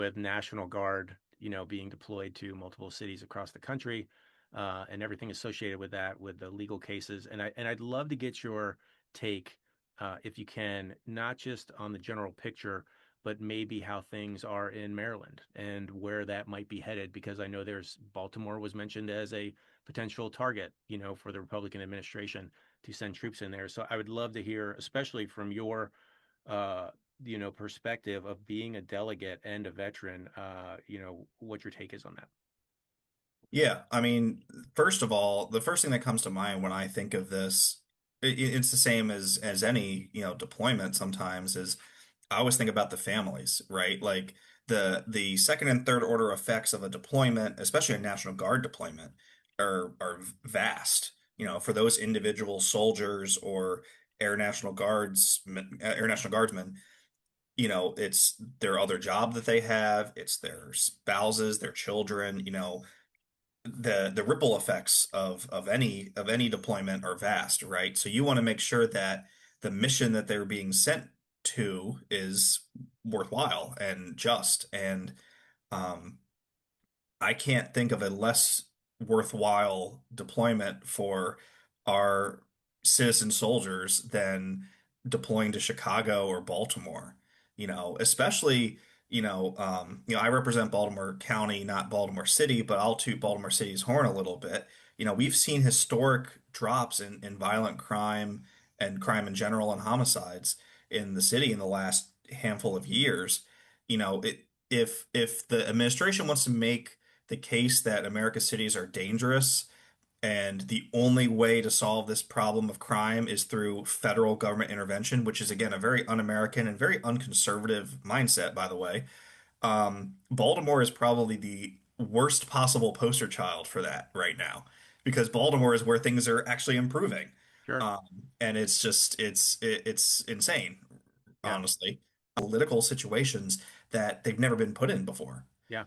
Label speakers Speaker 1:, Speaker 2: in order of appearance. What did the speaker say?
Speaker 1: with National Guard, being deployed to multiple cities across the country, and everything associated with that, with the legal cases. And I'd love to get your take, if you can, not just on the general picture, but maybe how things are in Maryland and where that might be headed, because I know there's Baltimore was mentioned as a potential target, for the Republican administration to send troops in there. So I would love to hear, especially from your uh, perspective of being a delegate and a veteran, what your take is on that.
Speaker 2: Yeah, I mean, first of all, the first thing that comes to mind when I think of this, it's the same as any, deployment sometimes is I always think about the families, right? Like the second and third order effects of a deployment, especially a National Guard deployment, are vast. For those individual soldiers or Air National Guardsmen, it's their other job that they have, it's their spouses, their children, the ripple effects of any deployment are vast, right? So you want to make sure that the mission that they're being sent to is worthwhile and just. And um, I can't think of a less worthwhile deployment for our citizen soldiers than deploying to Chicago or Baltimore. Especially, I represent Baltimore County, not Baltimore City, but I'll toot Baltimore City's horn a little bit. We've seen historic drops in violent crime and crime in general and homicides in the city in the last handful of years. If the administration wants to make the case that America's cities are dangerous and the only way to solve this problem of crime is through federal government intervention, which is again a very un-American and very unconservative mindset, by the way. Baltimore is probably the worst possible poster child for that right now because Baltimore is where things are actually improving.
Speaker 1: Sure.
Speaker 2: And it's insane,
Speaker 1: Yeah.
Speaker 2: honestly. Political situations that they've never been put in before.
Speaker 1: Yeah.